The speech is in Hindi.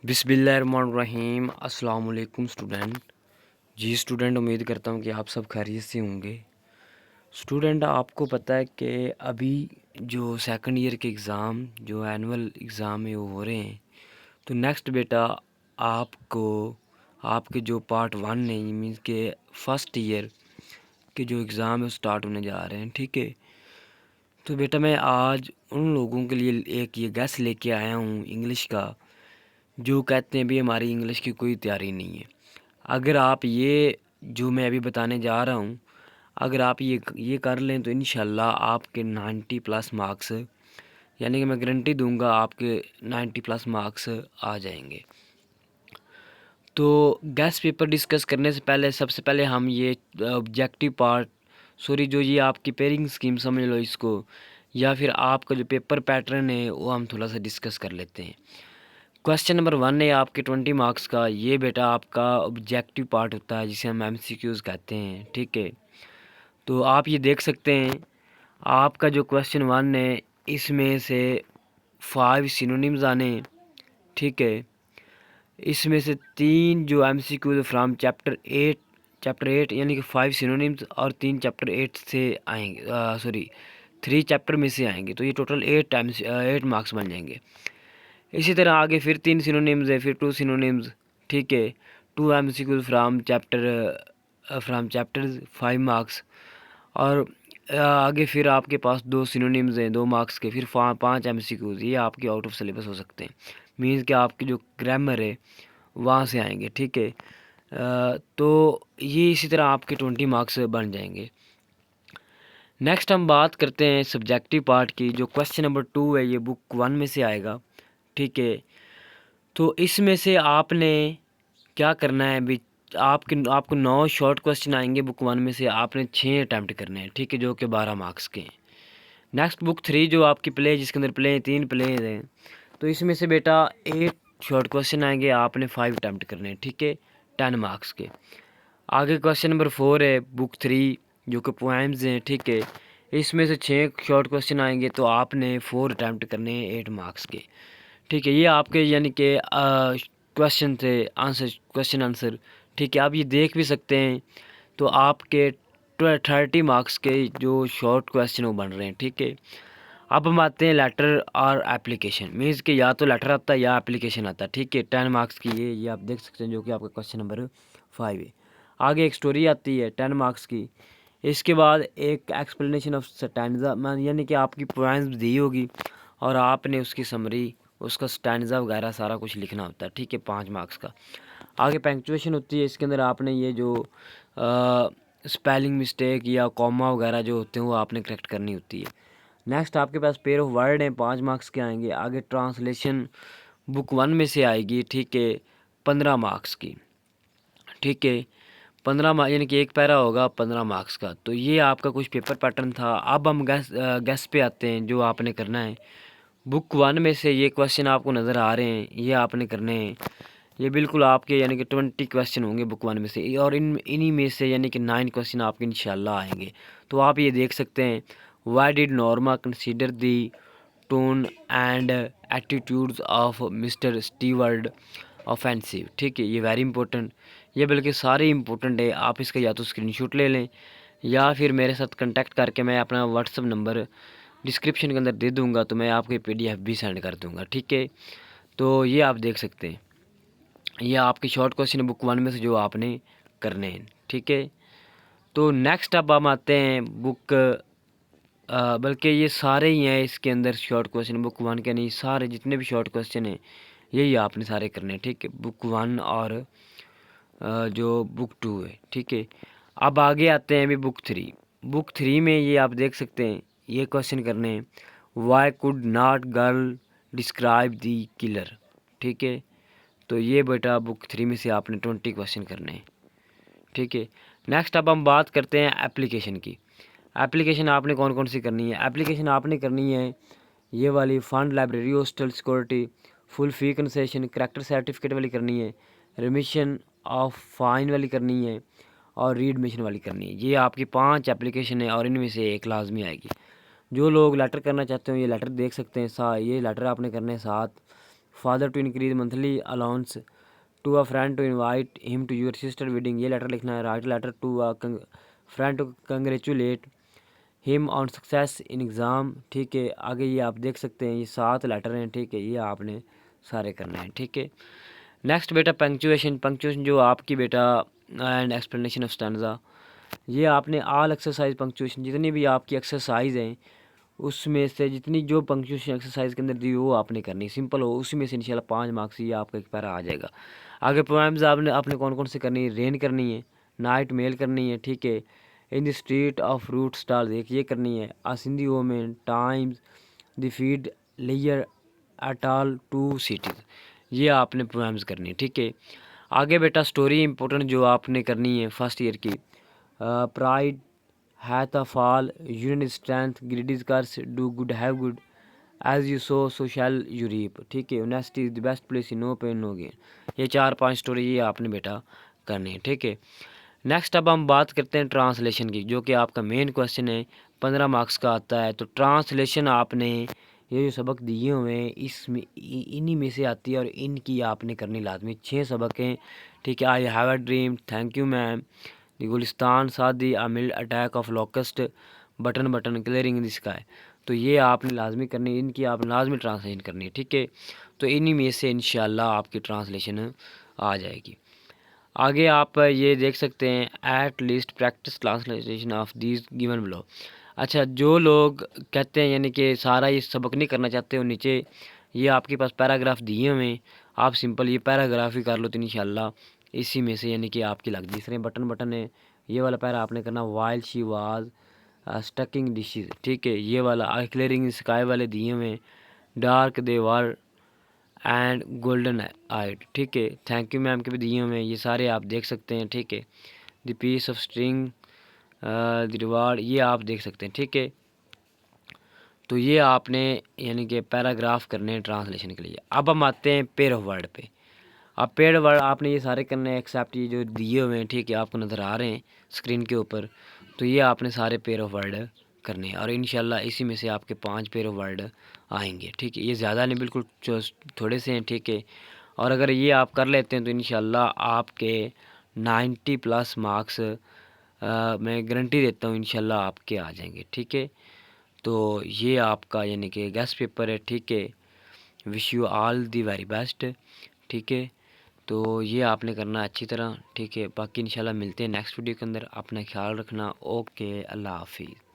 बिस्मिल्लाहिर्रहमानिर्रहीम। अस्सलाम वालेकुम स्टूडेंट। जी स्टूडेंट, उम्मीद करता हूँ कि आप सब खैरियत से होंगे। स्टूडेंट, आपको पता है कि अभी जो सेकंड ईयर के एग्ज़ाम जो एनुअल एग्ज़ाम है वो हो रहे हैं। तो नेक्स्ट बेटा आपको आपके जो पार्ट वन है मीन्स के फर्स्ट ईयर के जो एग्ज़ाम है वो स्टार्ट होने जा रहे हैं। ठीक है, तो बेटा मैं आज उन लोगों के लिए एक ये गेस लेके आया हूँ इंग्लिश का, जो कहते हैं भी हमारी इंग्लिश की कोई तैयारी नहीं है। अगर आप ये जो मैं अभी बताने जा रहा हूँ, अगर आप ये कर लें तो इंशाल्लाह आपके 90 प्लस मार्क्स, यानी कि मैं गारंटी दूंगा आपके 90 प्लस मार्क्स आ जाएंगे। तो गैस पेपर डिस्कस करने से पहले सबसे पहले हम ये ऑब्जेक्टिव पार्ट, सॉरी जो ये आपकी पेयरिंग स्कीम समझ लो इसको, या फिर आपका जो पेपर पैटर्न है वो हम थोड़ा सा डिस्कस कर लेते हैं। क्वेश्चन नंबर 1 है आपके 20 मार्क्स का। ये बेटा आपका ऑब्जेक्टिव पार्ट होता है जिसे हम एमसीक्यूज़ कहते हैं। ठीक है, तो आप ये देख सकते हैं आपका जो क्वेश्चन 1 है इसमें से 5 सिनोनिम्स आने। ठीक है, इसमें से 3 जो एमसीक्यूज़ फ्रॉम चैप्टर 8 यानी कि 5 सिनोनिम्स और 3 चैप्टर 8 से आएंगे, सॉरी 3 चैप्टर में से आएंगे। तो ये टोटल 8 मार्क्स बन जाएंगे। इसी तरह आगे फिर 3 सिनोनिम्स है, फिर 2 सिनोनिम्स। ठीक है, 2 एमसीक्यूज फ्राम चैप्टर्स 5 मार्क्स। और आगे फिर आपके पास 2 सिनोनिम्स हैं 2 मार्क्स के, फिर 5 एमसीक्यूज। ये आपके आउट ऑफ सिलेबस हो सकते हैं, मीन्स कि आपकी जो ग्रामर है वहाँ से आएंगे। ठीक है, तो ये इसी तरह आपके 20 मार्क्स बन जाएंगे। नेक्स्ट हम बात करते हैं सब्जेक्टिव पार्ट की। जो क्वेश्चन नंबर 2 है ये बुक 1 में से आएगा। ठीक है, तो इसमें से आपने क्या करना है भी, आपको 9 शॉर्ट क्वेश्चन आएंगे बुक 1 में से, आपने 6 अटैम्प्ट करने हैं। ठीक है, जो कि 12 मार्क्स के हैं। नेक्स्ट बुक 3 जो आपकी प्ले, जिसके अंदर प्ले 3 प्ले हैं, तो इसमें से बेटा 8 शॉर्ट क्वेश्चन आएंगे, आपने 5 अटैम्प्ट करने हैं। ठीक है, 10 मार्क्स के। आगे क्वेश्चन नंबर 4 है बुक 3 जो कि पोएम्स हैं। ठीक है, इसमें से 6 शॉर्ट क्वेश्चन आएंगे, तो आपने 4 अटैम्प्ट करने हैं 8 मार्क्स के। ठीक है, ये आपके यानी कि क्वेश्चन थे, आंसर क्वेश्चन आंसर। ठीक है, आप ये देख भी सकते हैं। तो आपके 30 मार्क्स के जो शॉर्ट क्वेश्चन वो बन रहे हैं। ठीक है, अब हम आते हैं लेटर और एप्लीकेशन, मीन्स कि या तो लेटर आता है या एप्लीकेशन आता है। ठीक है, 10 मार्क्स की ये आप देख सकते हैं, जो कि आपका क्वेश्चन नंबर 5 है। आगे एक स्टोरी आती है 10 मार्क्स की। इसके बाद एक एक्सप्लेनेशन ऑफ स्टैंजा, यानी कि आपकी पॉइंट्स दी होगी और आपने उसकी समरी, उसका स्टैंजा वगैरह सारा कुछ लिखना होता है। ठीक है, 5 मार्क्स का। आगे पंक्चुएशन होती है, इसके अंदर आपने ये जो स्पेलिंग मिस्टेक या कॉमा वगैरह जो होते हैं वो आपने करेक्ट करनी होती है। नेक्स्ट आपके पास पेयर ऑफ वर्ड हैं, 5 मार्क्स के आएंगे। आगे ट्रांसलेशन बुक 1 में से आएगी। ठीक है, 15 मार्क्स की। ठीक है, 15 मार्क्स यानी कि एक पैरा होगा 15 मार्क्स का। तो ये आपका कुछ पेपर पैटर्न था। अब हम गैस पे आते हैं जो आपने करना है। बुक 1 में से ये क्वेश्चन आपको नज़र आ रहे हैं, ये आपने करने हैं। ये बिल्कुल आपके यानी कि 20 क्वेश्चन होंगे बुक 1 में से, और इन्हीं में से यानी कि 9 क्वेश्चन आपके इंशाल्लाह आएंगे। तो आप ये देख सकते हैं, why did Norma consider the tone and attitudes of mister steward offensive. ठीक है, ये वेरी इंपॉर्टेंट, ये बल्कि सारे इंपॉर्टेंट है। आप इसका या तो स्क्रीनशॉट ले लें या फिर मेरे साथ कांटेक्ट करके, मैं अपना व्हाट्सअप नंबर डिस्क्रिप्शन के अंदर दे दूंगा, तो मैं आपको PDF भी सेंड कर दूंगा। ठीक है, तो ये आप देख सकते हैं, ये आपके शॉर्ट क्वेश्चन बुक 1 में से जो आपने करने हैं। ठीक है, तो नेक्स्ट अब हम आते हैं बुक, बल्कि ये सारे ही हैं इसके अंदर शॉर्ट क्वेश्चन बुक 1 के, नहीं सारे जितने भी शॉर्ट क्वेश्चन हैं यही आपने सारे करने हैं। ठीक है, बुक 1 और जो बुक 2 है। ठीक है, अब आगे आते हैं अभी बुक 3। बुक 3 में ये आप देख सकते हैं, ये क्वेश्चन करने हैं, Y could not girl describe the killer. ठीक है, तो ये बेटा बुक 3 में से आपने 20 क्वेश्चन करने हैं। ठीक है, नेक्स्ट अब हम बात करते हैं एप्लीकेशन की। एप्लीकेशन आपने कौन कौन सी करनी है? एप्लीकेशन आपने करनी है ये वाली, fund library hostel security, full फी कंसेशन, करेक्टर सर्टिफिकेट वाली करनी है, रिमिशन ऑफ फाइन वाली करनी है, और रीएडमिशन वाली करनी है। ये आपकी 5 एप्लीकेशन है और इनमें से एक लाजमी आएगी। जो लोग लेटर करना चाहते हो ये लेटर देख सकते हैं। ये लेटर आपने करने हैं 7 father to increase monthly allowance, to a friend to invite him to your sister wedding, ये लेटर लिखना है। Write letter to a friend to congratulate him on success in exam, ठीक है। आगे ये आप देख सकते हैं, ये 7 लेटर हैं, ठीक है। ये आपने सारे करने हैं, ठीक है। नेक्स्ट बेटा पंक्चुएशन, पंक्चुएशन जो आपकी बेटा एंड एक्सप्लेनेशन ऑफ स्टैंजा, ये आपने ऑल एक्सरसाइज पंक्चुएशन, जितनी भी आपकी एक्सरसाइज हैं उसमें से जितनी जो पंक्चुएशन एक्सरसाइज के अंदर दी वो आपने करनी, सिंपल हो, उसी में से इंशाल्लाह 5 मार्क्स ये आपका एक पैरा आ जाएगा। आगे पोएम्स आपने आपने कौन कौन से करनी है, रेन करनी है, नाइट मेल करनी है, ठीक है। In the street of fruit stall एक ये करनी है। A Sindhi women times the feed layer at all two cities, ये आपने पोएम्स करनी है, ठीक है। आगे बेटा स्टोरी इंपॉर्टेंट जो आपने करनी है फर्स्ट ईयर की, pride hath a fall, union is strength, greed is curse, do good have good, as you sow so shall you reap, ठीक है। honesty is the best policy, no pain no gain, ये 4-5 स्टोरी ये आपने बेटा करनी है, ठीक है। नेक्स्ट अब हम बात करते हैं ट्रांसलेशन की, जो कि आपका मेन क्वेश्चन है, 15 मार्क्स का आता है। तो ट्रांसलेशन आपने ये जो सबक दिए हुए हैं इसमें इन्हीं में से आती है और इनकी आपने करनी लाजमी। 6 सबक हैं, ठीक है। I have a dream, thank you ma'am, the Gulistan Saadi, a mild attack of locust, button button clearing the sky, तो ये आपने लाजमी करनी है, इनकी आप लाजमी ट्रांसलेशन करनी है, ठीक है। तो इन्हीं में से इंशाल्लाह आपकी ट्रांसलेशन आ जाएगी। आगे आप ये देख सकते हैं, at least practice translation of these given below. अच्छा, जो लोग कहते हैं यानी कि सारा ये सबक नहीं करना चाहते हो, नीचे ये आपके पास पैराग्राफ दिए हुए हैं, आप सिंपल ये पैराग्राफ ही कर लो तो इंशाल्लाह इसी में से यानी कि आपकी लग तीसरे बटन बटन है, ये वाला पैरा आपने करना वाइल शी वाज स्टकिंग डिशेज, ठीक है। ये वाला क्लियरिंग स्काई वाले दिए हुए हैं, dark they war and golden eyed, ठीक है। थैंक यू मैम के भी दिए हुए हैं, ये सारे आप देख सकते हैं, ठीक है। The piece of string the reward, ये आप देख सकते हैं, ठीक है। तो ये आपने यानी कि पैराग्राफ करने हैं ट्रांसलेशन के लिए। अब हम आते हैं पेयर ऑफ वर्ड पे। अब पेयर वर्ड आपने ये सारे करने हैं एक्सेप्ट ये जो दिए हुए हैं, ठीक है, आपको नज़र आ रहे हैं स्क्रीन के ऊपर। तो ये आपने सारे पेयर ऑफ वर्ड करने हैं और इंशाल्लाह इसी में से आपके 5 पेयर ऑफ वर्ड आएंगे, ठीक है। ये ज़्यादा नहीं, बिल्कुल थोड़े से हैं, ठीक है। और अगर ये आप कर लेते हैं तो इंशाल्लाह आपके 90+ मार्क्स मैं गारंटी देता हूँ इंशाल्लाह आपके आ जाएंगे, ठीक है। तो ये आपका यानी कि गेस्ट पेपर है, ठीक है। Wish you all the very best, ठीक है। तो ये आपने करना अच्छी तरह, ठीक है। बाकी इंशाल्लाह मिलते हैं नेक्स्ट वीडियो के अंदर, अपना ख्याल रखना, ओके, अल्लाह हाफिज़।